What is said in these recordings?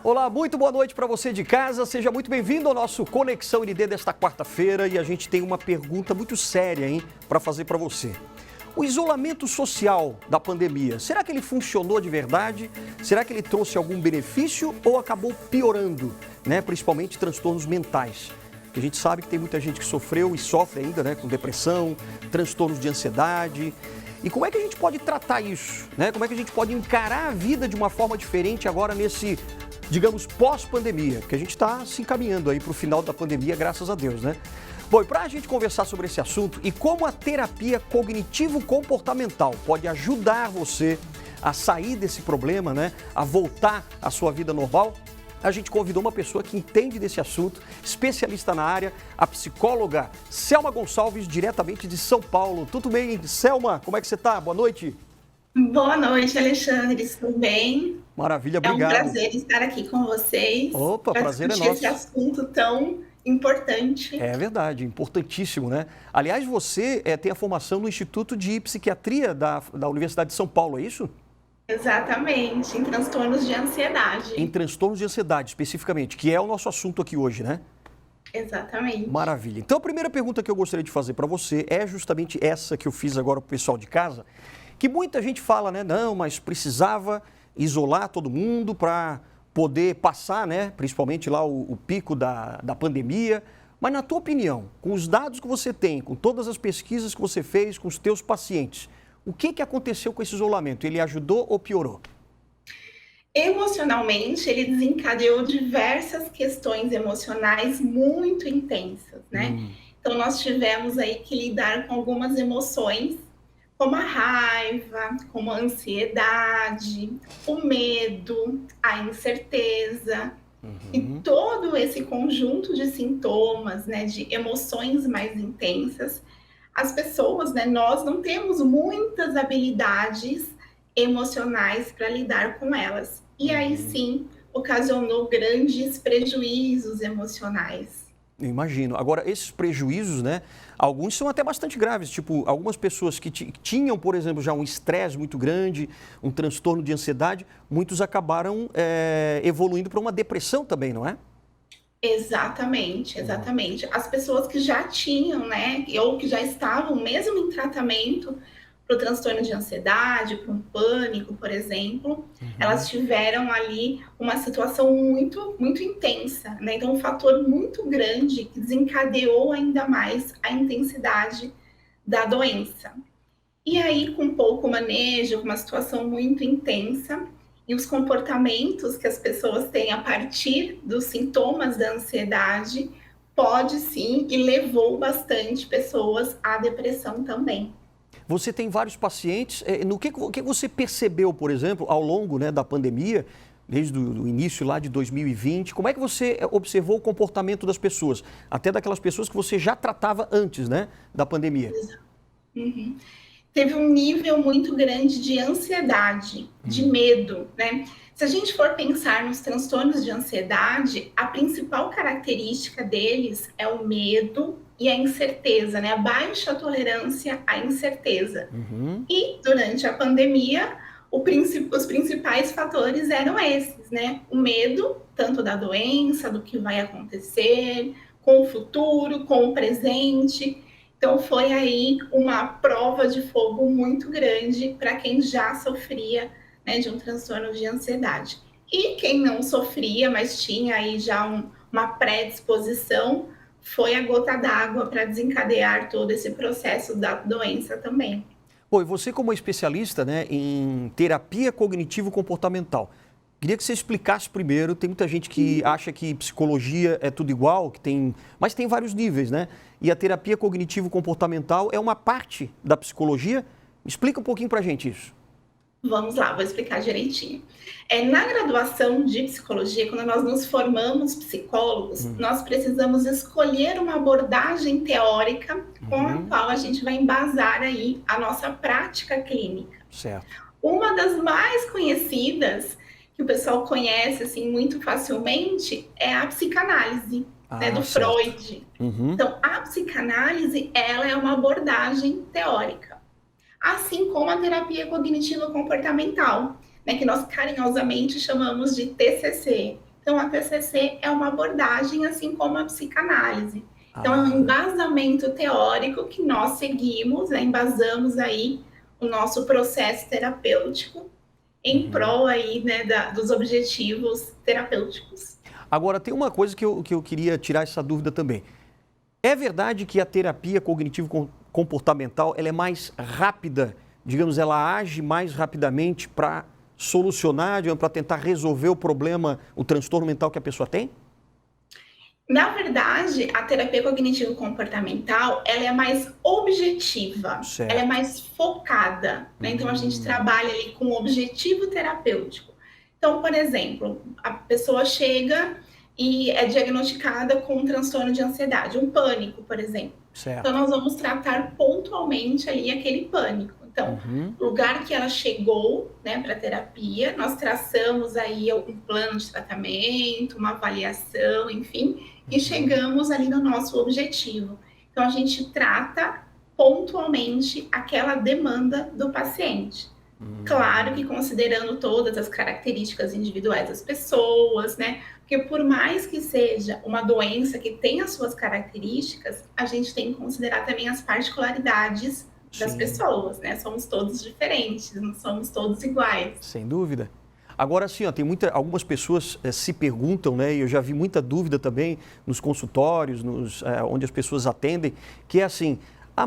Olá, muito boa noite para você de casa. Seja muito bem-vindo ao nosso Conexão ND desta quarta-feira e a gente tem uma pergunta muito séria, hein, para fazer para você. O isolamento social da pandemia, será que ele funcionou de verdade? Será que ele trouxe algum benefício ou acabou piorando, né, principalmente transtornos mentais? Porque a gente sabe que tem muita gente que sofreu e sofre ainda, né, com depressão, transtornos de ansiedade. E como é que a gente pode tratar isso, né? Como é que a gente pode encarar a vida de uma forma diferente agora nesse, digamos, pós-pandemia? Porque a gente está se encaminhando aí para o final da pandemia, graças a Deus, né? Bom, e para a gente conversar sobre esse assunto e como a terapia cognitivo-comportamental pode ajudar você a sair desse problema, né? A voltar à sua vida normal, a gente convidou uma pessoa que entende desse assunto, especialista na área, a psicóloga Selma Gonçalves, diretamente de São Paulo. Tudo bem, Selma? Como é que você está? Boa noite. Boa noite, Alexandre. Tudo bem? Maravilha, É um obrigado. prazer estar aqui com vocês Opa, para prazer é discutir esse nosso. assunto tão importante. É verdade, importantíssimo, né? Aliás, você tem a formação no Instituto de Psiquiatria da Universidade de São Paulo, é isso? Exatamente, em transtornos de Em ansiedade. transtornos de ansiedade, especificamente, que é o nosso assunto aqui hoje, né? Exatamente. Maravilha. Então, a primeira pergunta que eu gostaria de fazer para você é justamente essa que eu fiz agora para o pessoal de casa, que muita gente fala, né? Não, mas precisava isolar todo mundo para poder passar, né? Principalmente lá o pico da pandemia. Mas, na tua opinião, com os dados que você tem, com todas as pesquisas que você fez com os teus pacientes, o que aconteceu com esse isolamento? Ele ajudou ou piorou? Emocionalmente, ele desencadeou diversas questões emocionais muito intensas, né? Hum, Então, nós tivemos aí que lidar com algumas emoções, como a raiva, como a ansiedade, o medo, a incerteza. E uhum. todo esse conjunto de sintomas, né, de emoções mais intensas, as pessoas, né, nós não temos muitas habilidades emocionais para lidar com elas. E aí Uhum. sim ocasionou grandes prejuízos emocionais. Eu imagino. Agora, esses prejuízos, né? Alguns são até bastante graves. Tipo, algumas pessoas que tinham, por exemplo, já um estresse muito grande, um transtorno de ansiedade, muitos acabaram evoluindo para uma depressão também, não é? Exatamente, Uhum. exatamente. As pessoas que já tinham, né, ou que já estavam mesmo em tratamento para o transtorno de ansiedade, para um pânico, por exemplo, elas Uhum. tiveram ali uma situação muito, muito intensa, né? Então, um fator muito grande que desencadeou ainda mais a intensidade da doença. E aí, com pouco manejo, com uma situação muito intensa, e os comportamentos que as pessoas têm a partir dos sintomas da ansiedade, pode sim, e levou bastante pessoas à depressão também. Você tem vários pacientes. No que você percebeu, por exemplo, ao longo, né, da pandemia, desde o início lá de 2020? Como é que você observou o comportamento das pessoas? Até daquelas pessoas que você já tratava antes, né, da pandemia? Uhum. Teve um nível muito grande de ansiedade, de Hum. medo, né? Se a gente for pensar nos transtornos de ansiedade, a principal característica deles é o medo e a incerteza, né? A baixa tolerância à incerteza. Uhum. E durante a pandemia, os principais fatores eram esses, né? O medo, tanto da doença, do que vai acontecer, com o futuro, com o presente. Então, foi aí uma prova de fogo muito grande para quem já sofria, né, de um transtorno de ansiedade. E quem não sofria, mas tinha aí já uma predisposição, foi a gota d'água para desencadear todo esse processo da doença também. Pô, e você como especialista, né, em terapia cognitivo-comportamental, queria que você explicasse primeiro, tem muita gente que acha que psicologia é tudo igual, mas tem vários níveis, né? E a terapia cognitivo-comportamental é uma parte da psicologia. Explica um pouquinho pra gente isso. Vamos lá, vou explicar direitinho. Na graduação de psicologia, quando nós nos formamos psicólogos, Hum, nós precisamos escolher uma abordagem teórica com a uhum, qual a gente vai embasar aí a nossa prática clínica. certo. Uma das mais conhecidas, que o pessoal conhece assim muito facilmente, é a psicanálise, né, Ah, do certo. Freud. Uhum. Então, a psicanálise, ela é uma abordagem teórica, assim como a terapia cognitivo comportamental, né, que nós carinhosamente chamamos de TCC. Então, a TCC é uma abordagem, assim como a psicanálise. Então, é um Ah, embasamento teórico que nós seguimos, né, embasamos aí o nosso processo terapêutico em uhum. prol aí, né, dos objetivos terapêuticos. Agora, tem uma coisa que eu queria tirar essa dúvida também. É verdade que a terapia cognitivo-comportamental ela é mais rápida, digamos, ela age mais rapidamente para solucionar, para tentar resolver o problema, o transtorno mental que a pessoa tem? Na verdade, a terapia cognitivo-comportamental, ela é mais objetiva, ela é Certo. mais focada, né? Então, a gente Hum, trabalha ali com objetivo terapêutico. Então, por exemplo, a pessoa chega e é diagnosticada com um transtorno de ansiedade, um pânico, por exemplo. Então, certo. nós vamos tratar pontualmente ali aquele pânico. Então, Uhum, o lugar que ela chegou, né, para terapia, nós traçamos aí um plano de tratamento, uma avaliação, enfim, e uhum, chegamos ali no nosso objetivo. Então, a gente trata pontualmente aquela demanda do paciente. Claro que hum. considerando todas as características individuais das pessoas, né? Porque por mais que seja uma doença que tem as suas características, a gente tem que considerar também as particularidades das Sim, pessoas, né? Somos todos diferentes, não somos todos iguais. sem dúvida. Agora sim, ó, tem algumas pessoas se perguntam, né, e eu já vi muita dúvida também nos consultórios, onde as pessoas atendem, que é assim,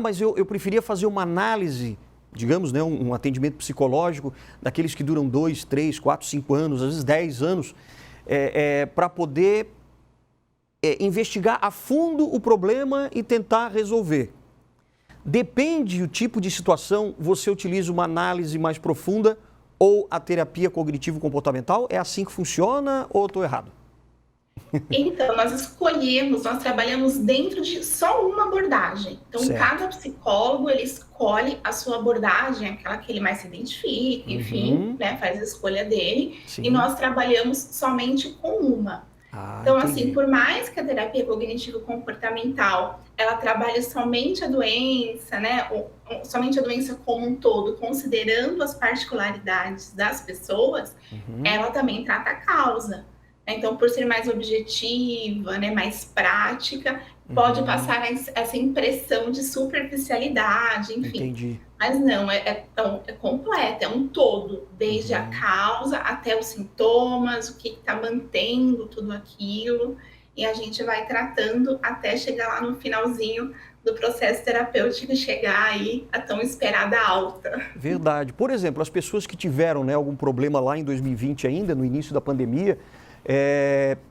mas eu preferia fazer uma análise, digamos, né, um atendimento psicológico daqueles que duram 2, 3, 4, 5 anos, às vezes 10 anos, para poder investigar a fundo o problema e tentar resolver. Depende do tipo de situação, você utiliza uma análise mais profunda ou a terapia cognitivo-comportamental? É assim que funciona ou estou errado? Então, nós trabalhamos dentro de só uma abordagem. Então, Certo. cada psicólogo, ele escolhe a sua abordagem, aquela que ele mais se identifica, enfim, Uhum, né, faz a escolha dele, e sim. nós trabalhamos somente com uma. Ah, Então, assim, entendi. por mais que a terapia cognitivo-comportamental, ela trabalhe somente a doença, né, ou somente a doença como um todo, considerando as particularidades das pessoas, Uhum, ela também trata a causa. Então, por ser mais objetiva, né, mais prática, pode uhum, passar essa impressão de superficialidade, enfim. entendi. Mas não, é completo, é um todo, desde a Uhum. causa até os sintomas, o que está mantendo tudo aquilo, e a gente vai tratando até chegar lá no finalzinho do processo terapêutico e chegar aí a tão esperada alta. Verdade. Por exemplo, as pessoas que tiveram, né, algum problema lá em 2020 ainda, no início da pandemia,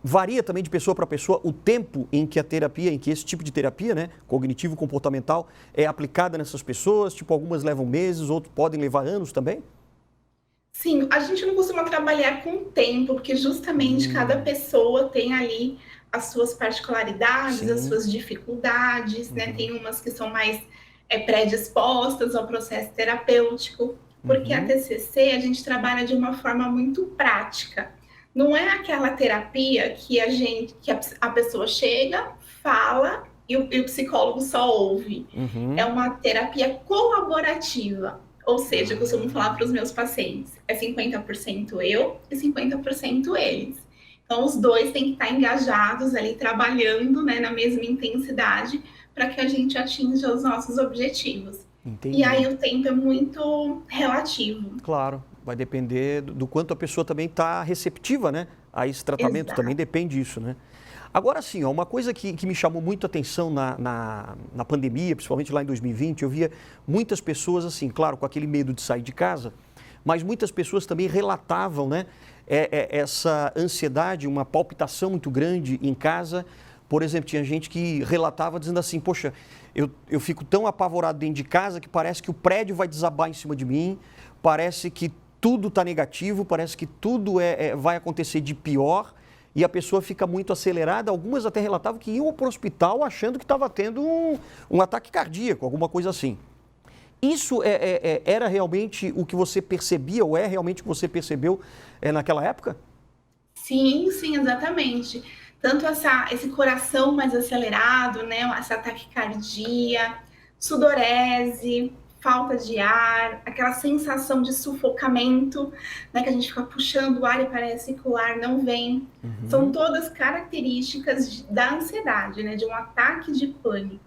varia também de pessoa para pessoa o tempo em que a terapia, em que esse tipo de terapia, né, cognitivo-comportamental, é aplicada nessas pessoas. Tipo, algumas levam meses, outros podem levar anos também? Sim, a gente não costuma trabalhar com tempo, porque justamente cada Hum, pessoa tem ali as suas particularidades, as sim. suas dificuldades, né? Uhum, Tem umas que são mais predispostas ao processo terapêutico, porque a uhum, TCC a gente trabalha de uma forma muito prática. Não é aquela terapia que a pessoa chega, fala e o psicólogo só ouve. É uhum. uma terapia colaborativa. Ou seja, eu costumo falar para os Ah, meus pacientes, é 50% eu e 50% eles. Então, os dois têm que estar engajados ali, trabalhando, né, na mesma intensidade, para que a gente atinja os nossos objetivos. E aí entendi. o tempo é muito relativo. Claro, vai depender do quanto a pessoa também está receptiva, né, a esse tratamento, também Exato. depende disso, né? Agora sim, ó, uma coisa que me chamou muito a atenção na pandemia, principalmente lá em 2020, eu via muitas pessoas assim, claro, com aquele medo de sair de casa, mas muitas pessoas também relatavam, né, essa ansiedade, uma palpitação muito grande em casa. Por exemplo, tinha gente que relatava dizendo assim, poxa, eu fico tão apavorado dentro de casa que parece que o prédio vai desabar em cima de mim, parece que tudo está negativo, parece que tudo vai acontecer de pior e a pessoa fica muito acelerada. Algumas até relatavam que iam para o hospital achando que estava tendo um ataque cardíaco, alguma coisa assim. Isso era realmente o que você percebia ou é realmente o que você percebeu naquela época? Sim, sim, exatamente. Tanto esse coração mais acelerado, né? Essa taquicardia, sudorese, falta de ar, aquela sensação de sufocamento, né, que a gente fica puxando o ar e parece que o ar não vem. São todas características da ansiedade, né, de um ataque de pânico.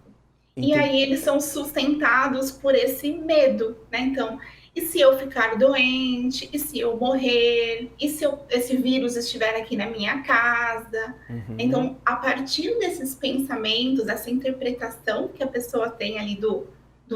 E Entendi. aí eles são sustentados por esse medo, né? Então, e se eu ficar doente? E se eu morrer? E se esse vírus estiver aqui na minha casa? Uhum. Então, a partir desses pensamentos, essa interpretação que a pessoa tem ali do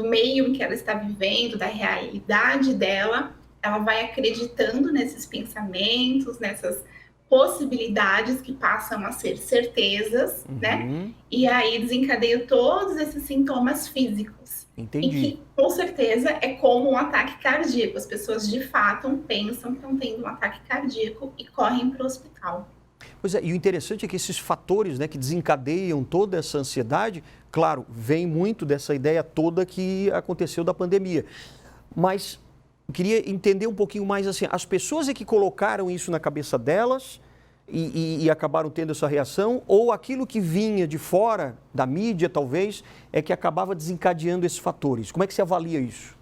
meio em que ela está vivendo, da realidade dela, ela vai acreditando nesses pensamentos, nessas possibilidades que passam a ser certezas, né? Uhum. E aí desencadeia todos esses sintomas físicos. E Entendi. que, com certeza, é como um ataque cardíaco. As pessoas, de fato, pensam que estão tendo um ataque cardíaco e correm para o hospital. Pois é, e o interessante é que esses fatores, né, que desencadeiam toda essa ansiedade, claro, vem muito dessa ideia toda que aconteceu da pandemia. Mas eu queria entender um pouquinho mais assim, as pessoas é que colocaram isso na cabeça delas e acabaram tendo essa reação, ou aquilo que vinha de fora, da mídia talvez, é que acabava desencadeando esses fatores? Como é que você avalia isso?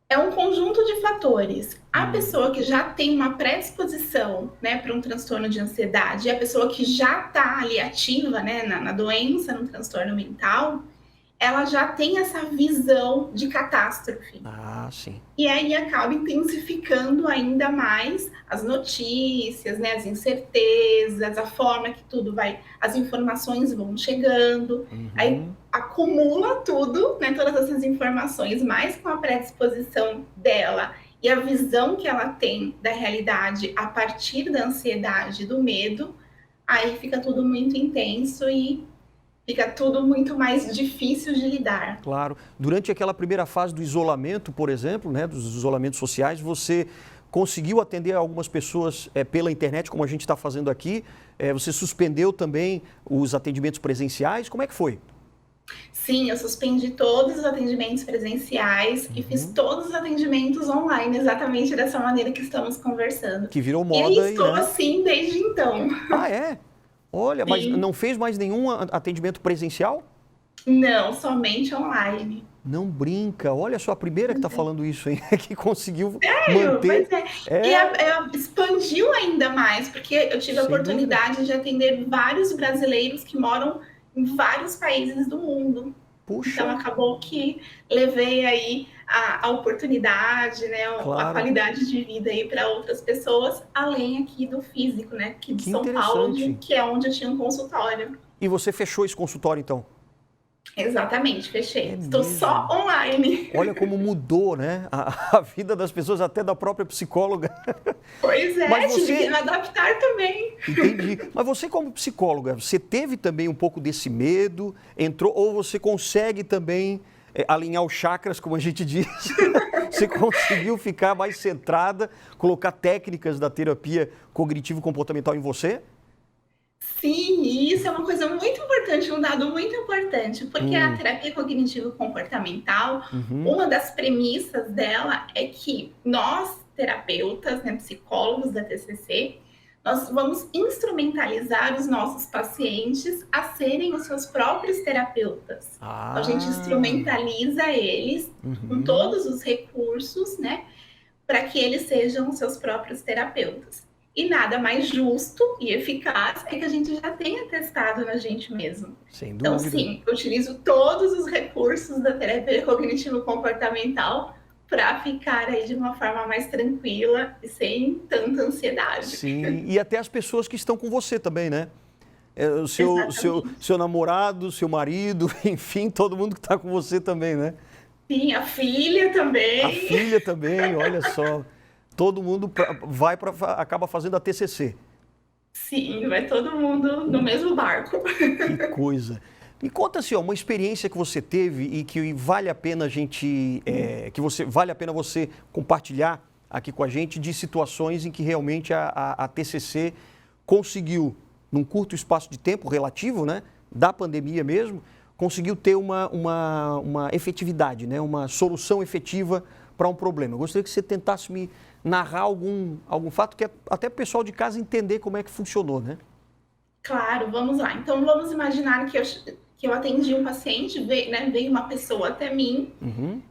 É um conjunto de fatores. A pessoa que já tem uma predisposição, né, para um transtorno de ansiedade, e a pessoa que já está ali ativa, né, na doença, no transtorno mental, ela já tem essa visão de catástrofe. Ah, sim. E aí acaba intensificando ainda mais as notícias, né, as incertezas, a forma que tudo vai, as informações vão chegando, aí Uhum. acumula tudo, né, todas essas informações, mais com a predisposição dela e a visão que ela tem da realidade a partir da ansiedade, do medo, aí fica tudo muito intenso e fica tudo muito mais difícil de lidar. Claro. Durante aquela primeira fase do isolamento, por exemplo, né, dos isolamentos sociais, você conseguiu atender algumas pessoas pela internet, como a gente está fazendo aqui? Você suspendeu também os atendimentos presenciais? Como é que foi? Sim, eu suspendi todos os atendimentos presenciais e fiz Uhum. todos os atendimentos online, exatamente dessa maneira que estamos conversando. Que virou E moda aí, estou né? assim desde então. Ah, é? Olha, mas Sim, não fez mais nenhum atendimento presencial? não, somente online. Não brinca. Olha só, a primeira que está falando isso, hein? Que conseguiu Sério, manter. pois é. E É, expandiu ainda mais, porque eu tive a sem dúvida. oportunidade de atender vários brasileiros que moram em vários países do mundo. Então, Puxa, acabou que levei aí a oportunidade, né, a claro, qualidade de vida aí para outras pessoas, além aqui do físico, né, aqui de que São Paulo, interessante. que é onde eu tinha um consultório. E você fechou esse consultório, então? Exatamente, É fechei. Estou só mesmo. online. Olha como mudou, né? A vida das pessoas, até da própria psicóloga. Pois Mas é, tive que me você, adaptar também. entendi. Mas você, como psicóloga, você teve também um pouco desse medo? Entrou, ou você consegue também alinhar os chakras, como a gente diz? Você conseguiu ficar mais centrada, colocar técnicas da terapia cognitivo-comportamental em você? Sim, e isso é uma coisa muito importante, um dado muito importante, porque a Hum, terapia cognitivo-comportamental, uhum, uma das premissas dela é que nós, terapeutas, né, psicólogos da TCC, nós vamos instrumentalizar os nossos pacientes a serem os seus próprios terapeutas. Então, a gente Ah, instrumentaliza eles com uhum, todos os recursos, né, para que eles sejam os seus próprios terapeutas. E nada mais justo e eficaz é que a gente já tenha testado na gente mesmo. sem Então, dúvida. sim, eu utilizo todos os recursos da terapia cognitivo-comportamental para ficar aí de uma forma mais tranquila e sem tanta ansiedade. Sim, e até as pessoas que estão com você também, né? O Exatamente. seu namorado, seu marido, enfim, todo mundo que está com você também, né? Sim, a filha A também. filha também, olha só. Todo mundo acaba fazendo a TCC. Sim, vai todo mundo no mesmo barco. Que coisa. Me conta assim, ó, uma experiência que você teve e que vale a pena a gente, vale a pena você compartilhar aqui com a gente de situações em que realmente a TCC conseguiu, num curto espaço de tempo relativo, né, da pandemia mesmo, conseguiu ter uma efetividade, né, uma solução efetiva para um problema. Eu gostaria que você tentasse me narrar algum fato que até o pessoal de casa entender como é que funcionou, né? Claro, vamos lá. Então, vamos imaginar que que eu atendi um paciente, veio uma pessoa até mim, Uhum.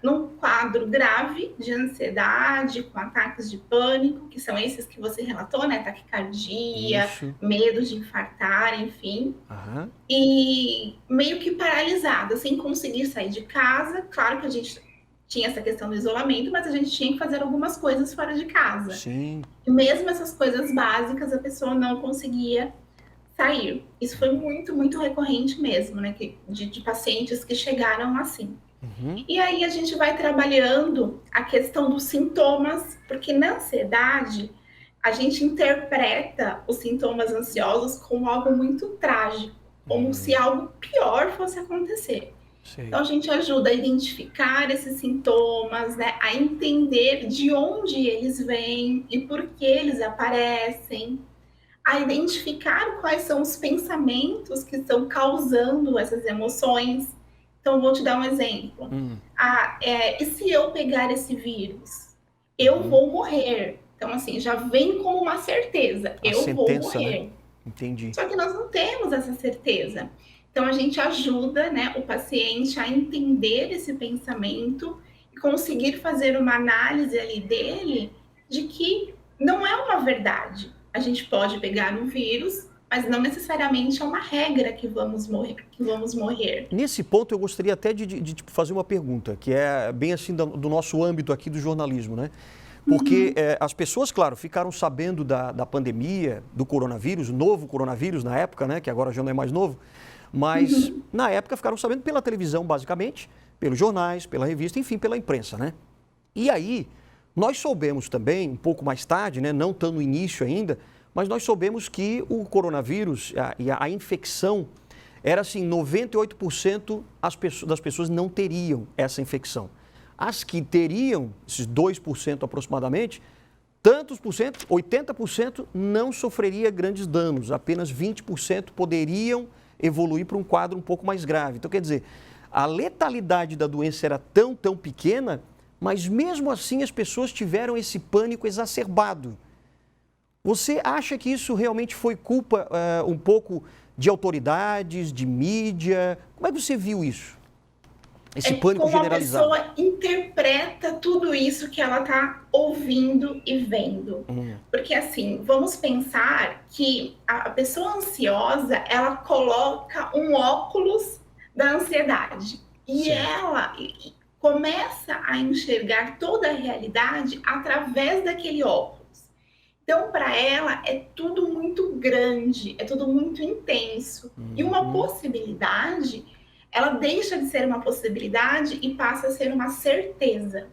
num quadro grave de ansiedade, com ataques de pânico, que são esses que você relatou, né? Taquicardia, Isso. medo de infartar, enfim. Aham. E meio que paralisada, sem conseguir sair de casa. Claro que a gente tinha essa questão do isolamento, mas a gente tinha que fazer algumas coisas fora de casa. Sim. E mesmo essas coisas básicas, a pessoa não conseguia sair. Isso foi muito, muito recorrente mesmo, né? De pacientes que chegaram assim. Uhum. E aí a gente vai trabalhando a questão dos sintomas, porque na ansiedade a gente interpreta os sintomas ansiosos como algo muito trágico, como se algo pior fosse acontecer. Sei. Então a gente ajuda a identificar esses sintomas, né, a entender de onde eles vêm e por que eles aparecem, a identificar quais são os pensamentos que estão causando essas emoções. Então, vou te dar um exemplo. E se eu pegar esse vírus? Eu Uhum. vou morrer. Então, assim, já vem como uma certeza. A Eu vou sentença, né? morrer. Entendi. Só que nós não temos essa certeza. Então, a gente ajuda, né, o paciente a entender esse pensamento e conseguir fazer uma análise ali dele de que não é uma verdade. A gente pode pegar um vírus, mas não necessariamente é uma regra que vamos morrer. Nesse ponto, eu gostaria até de tipo, fazer uma pergunta, que é bem assim do nosso âmbito aqui do jornalismo, né? Porque as pessoas, claro, ficaram sabendo da pandemia, do coronavírus, o novo coronavírus na época, né? Que agora já não é mais novo, mas na época ficaram sabendo pela televisão, basicamente, pelos jornais, pela revista, enfim, pela imprensa, né? E aí, nós soubemos também, um pouco mais tarde, né? Não tão no início ainda, mas nós soubemos que o coronavírus e a infecção era assim, 98% das pessoas não teriam essa infecção. As que teriam, esses 2% aproximadamente, tantos por cento, 80% não sofreria grandes danos, apenas 20% poderiam evoluir para um quadro um pouco mais grave. Então, quer dizer, a letalidade da doença era tão pequena, mas mesmo assim as pessoas tiveram esse pânico exacerbado. Você acha que isso realmente foi culpa um pouco de autoridades, de mídia? Como é que você viu isso? Esse pânico generalizado. Como a pessoa interpreta tudo isso que ela está ouvindo e vendo. Porque, assim, vamos pensar que a pessoa ansiosa, ela coloca um óculos da ansiedade. E Certo. ela começa a enxergar toda a realidade através daquele óculos. Então, para ela, é tudo muito grande, é tudo muito intenso. E uma possibilidade, ela deixa de ser uma possibilidade e passa a ser uma certeza.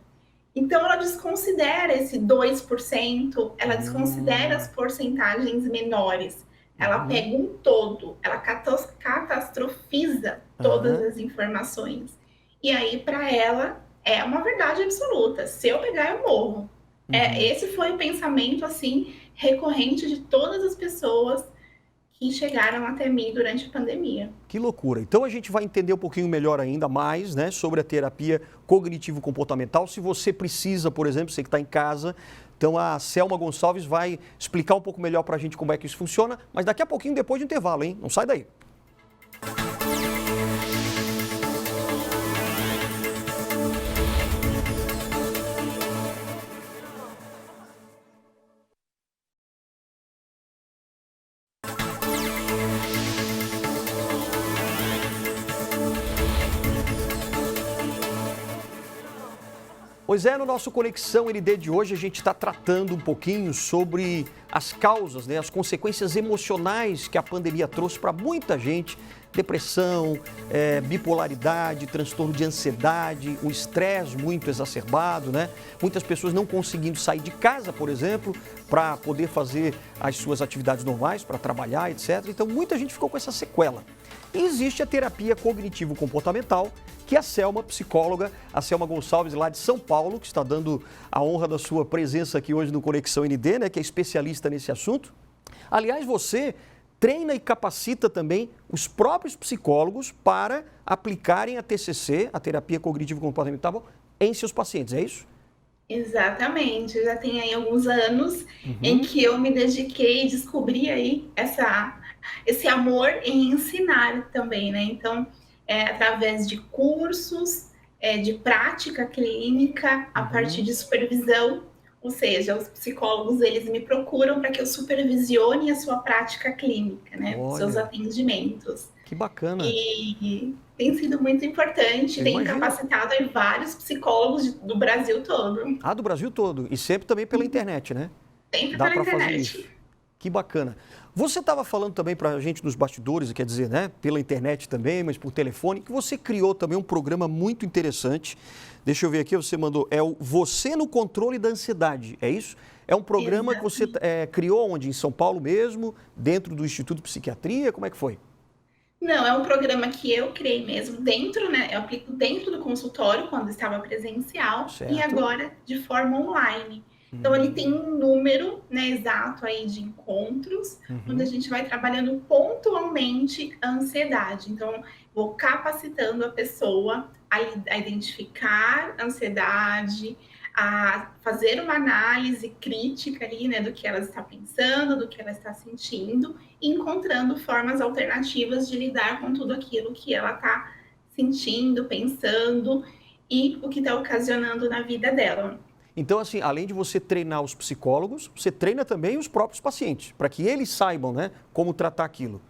Então, ela desconsidera esse 2%, ela desconsidera as porcentagens menores. Ela pega um todo, ela catastrofiza todas as informações. E aí, para ela, é uma verdade absoluta. Se eu pegar, eu morro. Esse foi o pensamento, assim, recorrente de todas as pessoas que chegaram até mim durante a pandemia. Que loucura. Então a gente vai entender um pouquinho melhor ainda mais, né, sobre a terapia cognitivo-comportamental. Se você precisa, por exemplo, você que está em casa, então a Selma Gonçalves vai explicar um pouco melhor para a gente como é que isso funciona, mas daqui a pouquinho, depois do intervalo, hein? Não sai daí. Pois é, no nosso Conexão ND de hoje a gente está tratando um pouquinho sobre as causas, né, as consequências emocionais que a pandemia trouxe para muita gente. Depressão, bipolaridade, transtorno de ansiedade, um estresse muito exacerbado, né? Muitas pessoas não conseguindo sair de casa, por exemplo, para poder fazer as suas atividades normais, para trabalhar, etc. Então muita gente ficou com essa sequela. E existe a terapia cognitivo-comportamental, que a Selma, psicóloga, a Selma Gonçalves, lá de São Paulo, que está dando a honra da sua presença aqui hoje no Conexão ND, né, que é especialista nesse assunto. Aliás, você treina e capacita também os próprios psicólogos para aplicarem a TCC, a terapia cognitivo-comportamental, em seus pacientes, é isso? Exatamente, já tem aí alguns anos em que eu me dediquei e descobri aí esse amor em ensinar também, né? Então, através de cursos, de prática clínica, a partir Uhum. de supervisão, ou seja, os psicólogos, eles me procuram para que eu supervisione a sua prática clínica, né? Seus Olha, atendimentos. que bacana. E tem sido muito importante, Eu tem imagino. capacitado aí vários psicólogos do Brasil todo, Ah, do Brasil todo. E sempre também pela internet, né? sempre Dá pela para fazer internet. isso. Que bacana. Você estava falando também para a gente nos bastidores, quer dizer, né? Pela internet também, mas por telefone, que você criou também um programa muito interessante. Deixa eu ver aqui, você mandou, é o Você no Controle da Ansiedade, é isso? É um programa que você Exatamente. criou onde? Em São Paulo mesmo, dentro do Instituto de Psiquiatria? Como é que foi? Não, é um programa que eu criei mesmo dentro, né? Eu aplico dentro do consultório quando estava presencial e Certo. agora de forma online. Então ele tem Hum, um número, né, exato aí de encontros, onde a uhum, gente vai trabalhando pontualmente a ansiedade. Então vou capacitando a pessoa a identificar a ansiedade, a fazer uma análise crítica ali, né, do que ela está pensando, do que ela está sentindo, e encontrando formas alternativas de lidar com tudo aquilo que ela está sentindo, pensando e o que está ocasionando na vida dela. Então, assim, além de você treinar os psicólogos, você treina também os próprios pacientes, para que eles saibam, né, como tratar aquilo.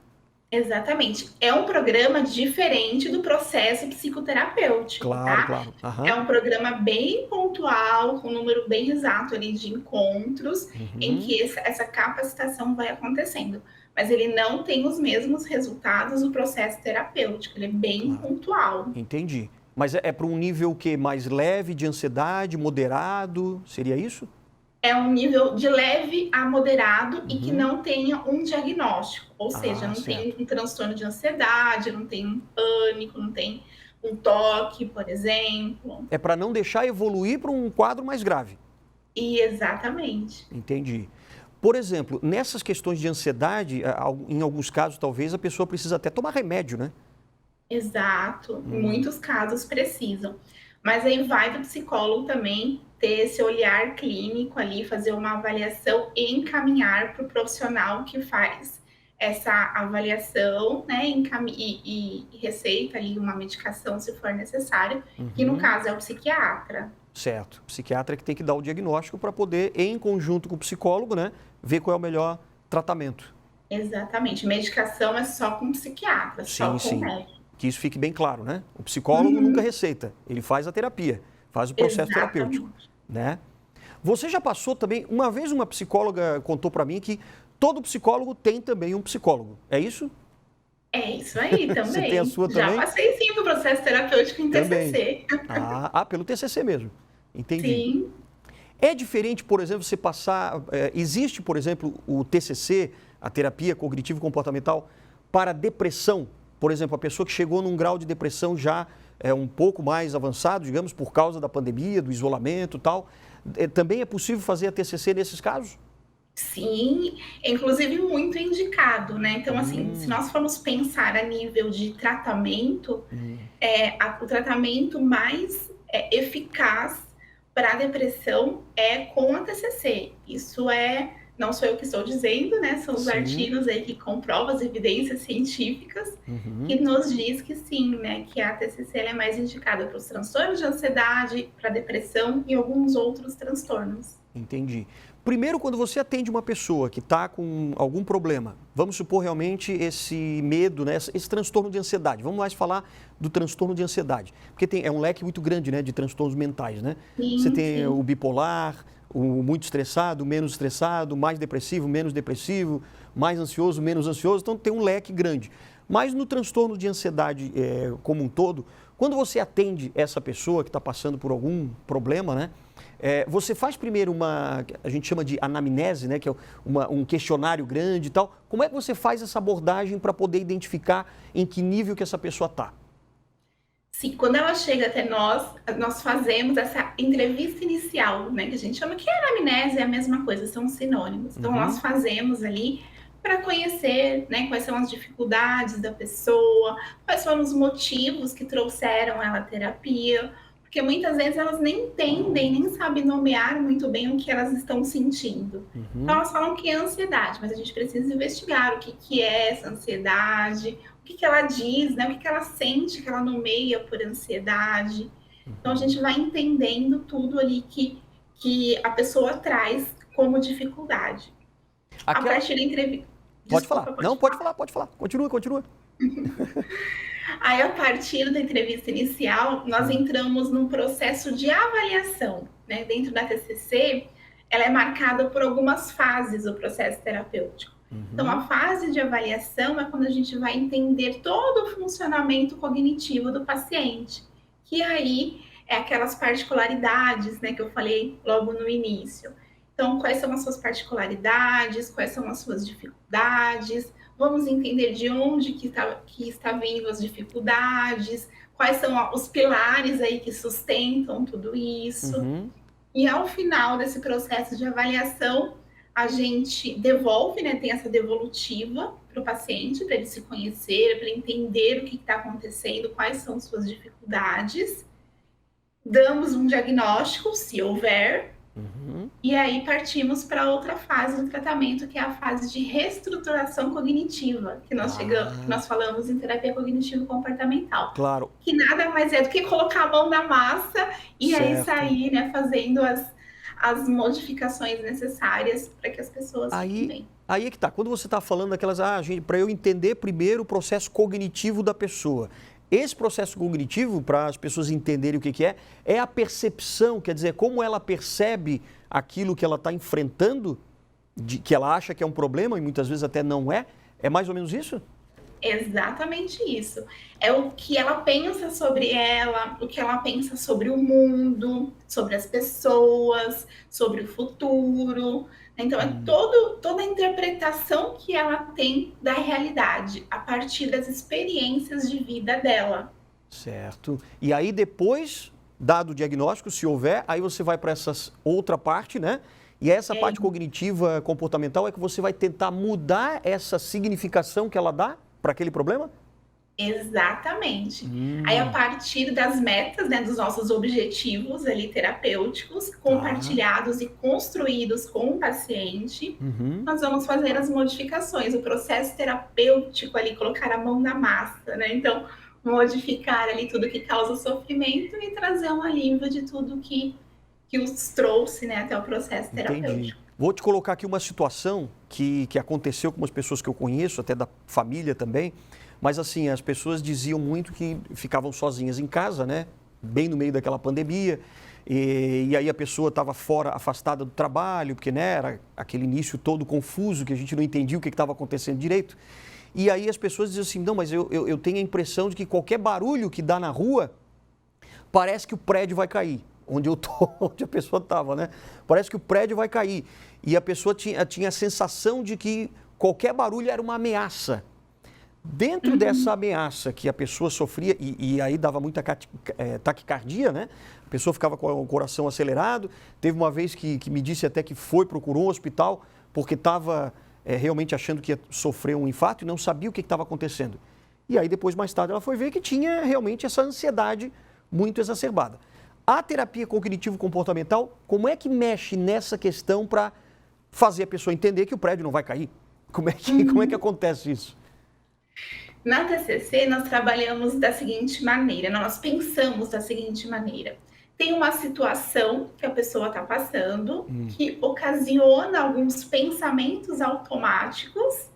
Exatamente. É um programa diferente do processo psicoterapêutico, Claro, tá? claro. É Aham. um programa bem pontual, com um número bem exato ali de encontros, em Uhum. que essa capacitação vai acontecendo. Mas ele não tem os mesmos resultados do processo terapêutico, ele é bem Claro. pontual. Entendi. Mas é para um nível que mais leve de ansiedade, moderado, seria isso? É um nível de leve a moderado e que Uhum. não tenha um diagnóstico, ou seja, Ah, não tem certo. um transtorno de ansiedade, não tem um pânico, não tem um toque, por exemplo. É para não deixar evoluir para um quadro mais grave. E exatamente. Entendi. Por exemplo, nessas questões de ansiedade, em alguns casos, talvez a pessoa precisa até tomar remédio, né? Exato. Em Hum, muitos casos precisam. Mas aí vai do psicólogo também ter esse olhar clínico ali, fazer uma avaliação e encaminhar para o profissional que faz essa avaliação, né? E receita ali uma medicação se for necessário, que no uhum. caso é o psiquiatra. Certo. Psiquiatra que tem que dar o diagnóstico para poder, em conjunto com o psicólogo, né, ver qual é o melhor tratamento. Exatamente. Medicação é só com psiquiatra, Sim, só com sim. médico. Que isso fique bem claro, né? O psicólogo nunca Uhum. receita, ele faz a terapia, faz o processo terapêutico, Exatamente. né? Você já passou também, uma vez uma psicóloga contou para mim que todo psicólogo tem também um psicólogo, é isso? É isso aí Você tem a também. sua Já também? passei sim no processo terapêutico em Também. TCC. Pelo TCC mesmo. Entendi. Sim, É diferente, por exemplo, você passar. Existe, por exemplo, o TCC, a terapia cognitivo-comportamental, para depressão. Por exemplo, a pessoa que chegou num grau de depressão já um pouco mais avançado, digamos, por causa da pandemia, do isolamento e tal. Também é possível fazer a TCC nesses casos? sim, é inclusive muito indicado, né? Então, assim, se Hum, nós formos pensar a nível de tratamento, hum, o tratamento mais eficaz para a depressão é com a TCC. Isso não sou eu que estou dizendo, né? São os sim. artigos aí que comprovam as evidências científicas que Uhum. nos diz que sim, né? Que a TCC é mais indicada para os transtornos de ansiedade, para depressão e alguns outros transtornos. Entendi. Primeiro, quando você atende uma pessoa que está com algum problema, vamos supor realmente esse medo, né, esse transtorno de ansiedade. Vamos mais falar do transtorno de ansiedade, porque é um leque muito grande, né, de transtornos mentais, né? Você Sim, tem o sim. bipolar, o muito estressado, menos estressado, mais depressivo, menos depressivo, mais ansioso, menos ansioso. Então tem um leque grande. Mas no transtorno de ansiedade como um todo, quando você atende essa pessoa que está passando por algum problema, né? Você faz primeiro a gente chama de anamnese, né, que é um questionário grande e tal. Como é que você faz essa abordagem para poder identificar em que nível que essa pessoa está? Sim, quando ela chega até nós fazemos essa entrevista inicial, né, que a gente chama que a anamnese é a mesma coisa, são sinônimos. Então, nós Uhum, fazemos ali para conhecer, né, quais são as dificuldades da pessoa, quais foram os motivos que trouxeram ela à terapia, Porque muitas vezes elas nem entendem, nem sabem nomear muito bem o que elas estão sentindo. Então elas falam que é ansiedade, mas a gente precisa investigar o que, que é essa ansiedade, o que, que ela diz, né? O que, que ela sente, que ela nomeia por ansiedade. Então a gente vai entendendo tudo ali que a pessoa traz como dificuldade. A partir da entrevista. Pode falar. Não, pode falar, pode falar. Continua, continua. Aí, a partir da entrevista inicial, nós entramos num processo de avaliação, né? Dentro da TCC, ela é marcada por algumas fases, o processo terapêutico. Então, a fase de avaliação é quando a gente vai entender todo o funcionamento cognitivo do paciente, que aí é aquelas particularidades, né, que eu falei logo no início. Então, quais são as suas particularidades, quais são as suas dificuldades, vamos entender de onde que está vindo as dificuldades, quais são os pilares aí que sustentam tudo isso. E ao final desse processo de avaliação, a gente devolve, né, tem essa devolutiva para o paciente, para ele se conhecer, para ele entender o que está acontecendo, quais são suas dificuldades. Damos um diagnóstico, se houver, e aí partimos para outra fase do tratamento, que é a fase de reestruturação cognitiva, que nós falamos em terapia cognitivo-comportamental. Claro. Que nada mais é do que colocar a mão na massa e aí sair, né, fazendo as modificações necessárias para que as pessoas fiquem bem. Aí é que tá. Quando você está falando daquelas, gente, para eu entender primeiro o processo cognitivo da pessoa. Esse processo cognitivo, para as pessoas entenderem o que é a percepção, quer dizer, como ela percebe aquilo que ela está enfrentando, que ela acha que é um problema e muitas vezes até não é. É mais ou menos isso? Exatamente isso. É o que ela pensa sobre ela, o que ela pensa sobre o mundo, sobre as pessoas, sobre o futuro. Então, é toda a interpretação que ela tem da realidade, a partir das experiências de vida dela. Certo. E aí depois, dado o diagnóstico, se houver, aí você vai para essa outra parte, né? E essa parte cognitiva comportamental é que você vai tentar mudar essa significação que ela dá para aquele problema? Exatamente. Aí, a partir das metas, né, dos nossos objetivos ali terapêuticos, compartilhados e construídos com o paciente, nós vamos fazer as modificações, o processo terapêutico ali, colocar a mão na massa, né? Então, modificar ali tudo que causa sofrimento e trazer um alívio de tudo que os trouxe, né, até o processo terapêutico. Entendi. Vou te colocar aqui uma situação que aconteceu com umas pessoas que eu conheço, até da família também, mas assim, as pessoas diziam muito que ficavam sozinhas em casa, né? Bem no meio daquela pandemia, e aí a pessoa estava fora, afastada do trabalho, porque né, era aquele início todo confuso, que a gente não entendia o que estava acontecendo direito. E aí as pessoas diziam assim, não, mas eu tenho a impressão de que qualquer barulho que dá na rua, parece que o prédio vai cair. Onde eu tô, onde a pessoa estava, né? Parece que o prédio vai cair. E a pessoa tinha a sensação de que qualquer barulho era uma ameaça. Dentro dessa ameaça que a pessoa sofria, e aí dava muita taquicardia, né? A pessoa ficava com o coração acelerado. Teve uma vez que me disse até que procurou um hospital porque estava realmente achando que ia sofrer um infarto e não sabia o que estava acontecendo. E aí depois, mais tarde, ela foi ver que tinha realmente essa ansiedade muito exacerbada. A terapia cognitivo-comportamental, como é que mexe nessa questão para fazer a pessoa entender que o prédio não vai cair? Como é que acontece isso? Na TCC, nós trabalhamos da seguinte maneira, nós pensamos da seguinte maneira. Tem uma situação que a pessoa está passando, que ocasiona alguns pensamentos automáticos,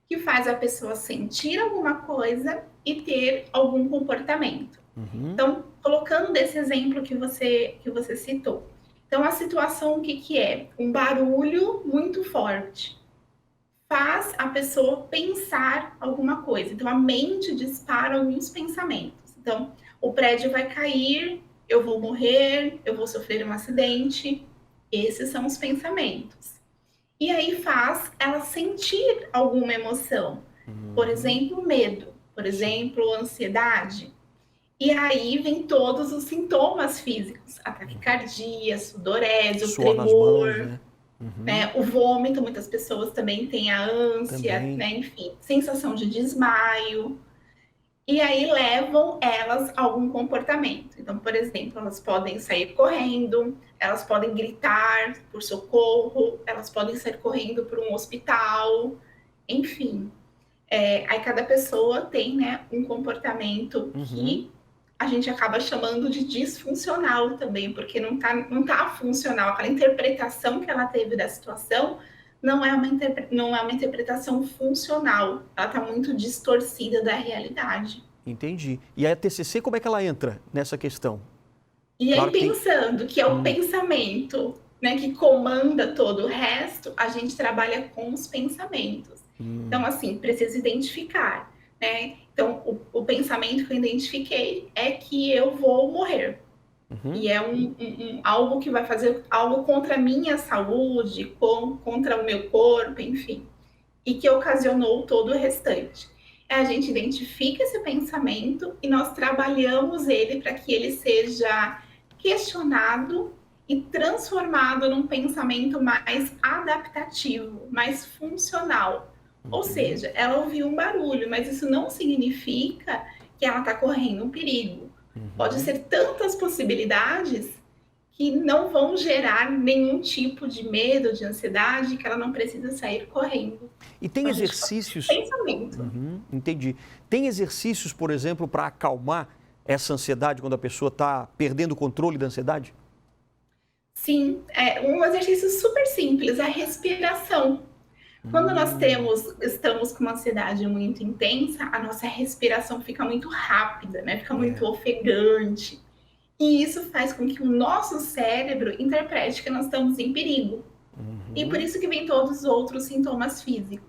que faz a pessoa sentir alguma coisa e ter algum comportamento. Então, colocando desse exemplo que você citou. Então, a situação, o que é? Um barulho muito forte faz a pessoa pensar alguma coisa. Então, a mente dispara alguns pensamentos. Então, o prédio vai cair, eu vou morrer, eu vou sofrer um acidente. Esses são os pensamentos. E aí faz ela sentir alguma emoção. Por exemplo, medo. Por exemplo, ansiedade. E aí vem todos os sintomas físicos, a taquicardia, sudorese, o tremor, né? O vômito, muitas pessoas também têm a ânsia, né? Enfim, sensação de desmaio. e aí levam elas a algum comportamento. Então, por exemplo, elas podem sair correndo, elas podem gritar por socorro, elas podem sair correndo para um hospital, enfim. Aí cada pessoa tem, né, um comportamento Uhum. que a gente acaba chamando de disfuncional também, porque não tá funcional. Aquela interpretação que ela teve da situação não é uma interpretação funcional. Ela está muito distorcida da realidade. Entendi. E a TCC, como é que ela entra nessa questão? E aí, Claro que tem. pensando que é o pensamento, né, que comanda todo o resto, a gente trabalha com os pensamentos. Então, assim, precisa identificar, né? Então, o pensamento que eu identifiquei é que eu vou morrer. Uhum. E é algo que vai fazer algo contra a minha saúde, contra o meu corpo, enfim. E que ocasionou todo o restante. A gente identifica esse pensamento e nós trabalhamos ele para que ele seja questionado e transformado num pensamento mais adaptativo, mais funcional. Ou seja, ela ouviu um barulho, mas isso não significa que ela está correndo um perigo. Pode ser tantas possibilidades que não vão gerar nenhum tipo de medo, de ansiedade, que ela não precisa sair correndo. E tem Então, a gente faz exercícios. pensamento. Entendi. Tem exercícios, por exemplo, para acalmar essa ansiedade quando a pessoa está perdendo o controle da ansiedade? Sim, é um exercício super simples, a respiração. Quando nós estamos com uma ansiedade muito intensa, a nossa respiração fica muito rápida, né? Fica muito É. ofegante. E isso faz com que o nosso cérebro interprete que nós estamos em perigo. E por isso que vem todos os outros sintomas físicos.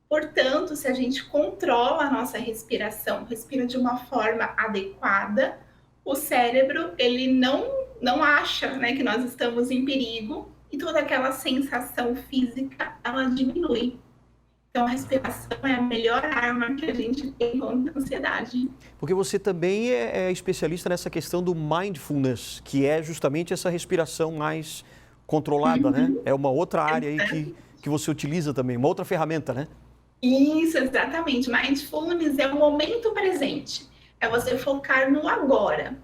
Portanto, se a gente controla a nossa respiração, respira de uma forma adequada, o cérebro ele não acha, né, que nós estamos em perigo e toda aquela sensação física ela diminui. Então, a respiração é a melhor arma que a gente tem contra a ansiedade. Porque você também é especialista nessa questão do mindfulness, que é justamente essa respiração mais controlada, né? É uma outra área aí que você utiliza também, uma outra ferramenta, né? Isso, exatamente. Mindfulness é o momento presente. É você focar no agora.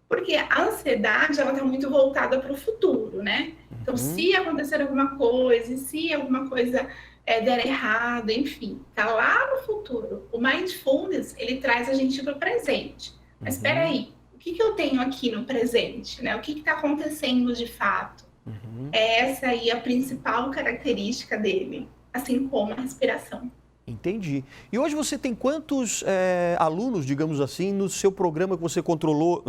Porque a ansiedade, ela está muito voltada para o futuro, né? Então, se acontecer alguma coisa, se alguma coisa der errado, enfim, tá lá no futuro. O mindfulness, ele traz a gente para o presente. Mas espera aí, o que eu tenho aqui no presente, né? O que está acontecendo de fato? É essa aí a principal característica dele, assim como a respiração. Entendi. E hoje você tem quantos alunos, digamos assim, no seu programa que você controlou,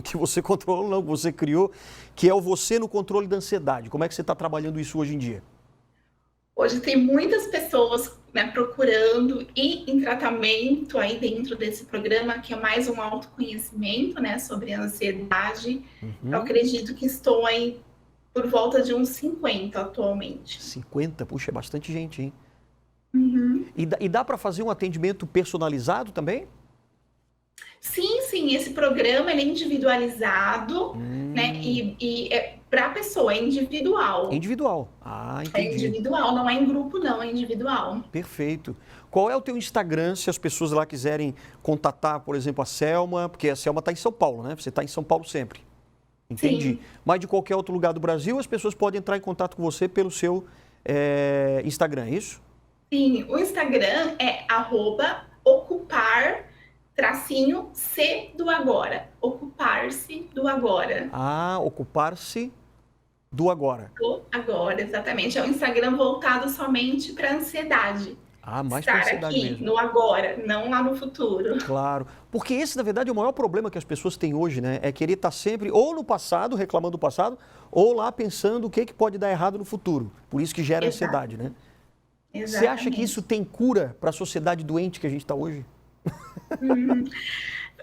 não, que você criou, que é o Você no Controle da Ansiedade? Como é que você está trabalhando isso hoje em dia? Hoje tem muitas pessoas, né, procurando e em tratamento aí dentro desse programa, que é mais um autoconhecimento, né, sobre a ansiedade. Eu acredito que estou aí por volta de uns 50 atualmente. 50? Puxa, é bastante gente, hein? Uhum. E dá para fazer um atendimento personalizado também? Sim, esse programa ele é individualizado, né? E para a pessoa, é individual. Individual. Ah, É entendi. individual, não é em grupo, não, é individual. Perfeito. Qual é o teu Instagram, se as pessoas lá quiserem contatar, por exemplo, a Selma, porque a Selma está em São Paulo, né? Você está em São Paulo sempre. Entendi. Sim, Mas de qualquer outro lugar do Brasil, as pessoas podem entrar em contato com você pelo seu Instagram, é isso? sim. O Instagram é @ocupar_C do agora. Ocupar-se do agora. Ah, ocupar-se do agora. Do agora, exatamente. É um Instagram voltado somente para ansiedade. Ah, mais para Estar ansiedade aqui, mesmo. no agora, não lá no futuro. Claro. Porque esse, na verdade, é o maior problema que as pessoas têm hoje, né? É querer estar sempre ou no passado, reclamando do passado, ou lá pensando o que pode dar errado no futuro. Por isso que gera Exato, ansiedade, né? Você acha que exatamente. isso tem cura para a sociedade doente que a gente está hoje?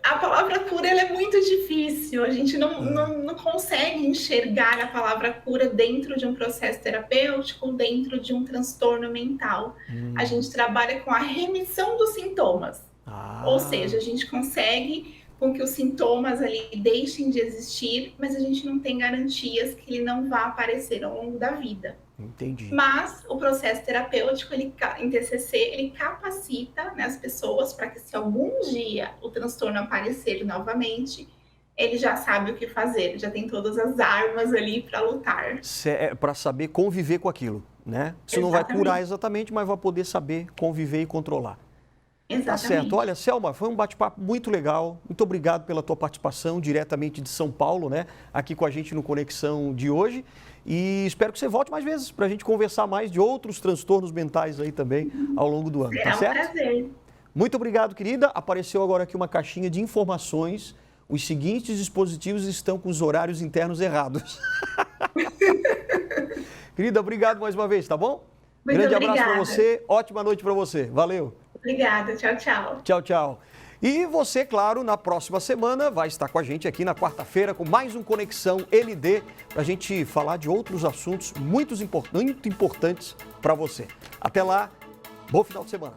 A palavra cura ela é muito difícil, a gente não consegue enxergar a palavra cura dentro de um processo terapêutico, dentro de um transtorno mental. A gente trabalha com a remissão dos sintomas, ou Ah, seja, a gente consegue com que os sintomas ali deixem de existir, mas a gente não tem garantias que ele não vá aparecer ao longo da vida. Entendi. Mas o processo terapêutico, em TCC, ele capacita, né, as pessoas para que se algum dia o transtorno aparecer novamente, ele já sabe o que fazer, ele já tem todas as armas ali para lutar. Para saber conviver com aquilo, né? Isso não vai curar exatamente, mas vai poder saber conviver e controlar. Tá certo. Olha, Selma, foi um bate-papo muito legal. Muito obrigado pela tua participação diretamente de São Paulo, né? Aqui com a gente no Conexão de hoje. E espero que você volte mais vezes para a gente conversar mais de outros transtornos mentais aí também ao longo do ano, tá certo? É um prazer. Muito obrigado, querida. Apareceu agora aqui uma caixinha de informações. Os seguintes dispositivos estão com os horários internos errados. Querida, obrigado mais uma vez, tá bom? Grande abraço para você. Ótima noite para você. Valeu. Obrigada. Tchau, tchau. Tchau, tchau. E você, claro, na próxima semana vai estar com a gente aqui na quarta-feira com mais um Conexão ND para a gente falar de outros assuntos muito importantes para você. Até lá, bom final de semana.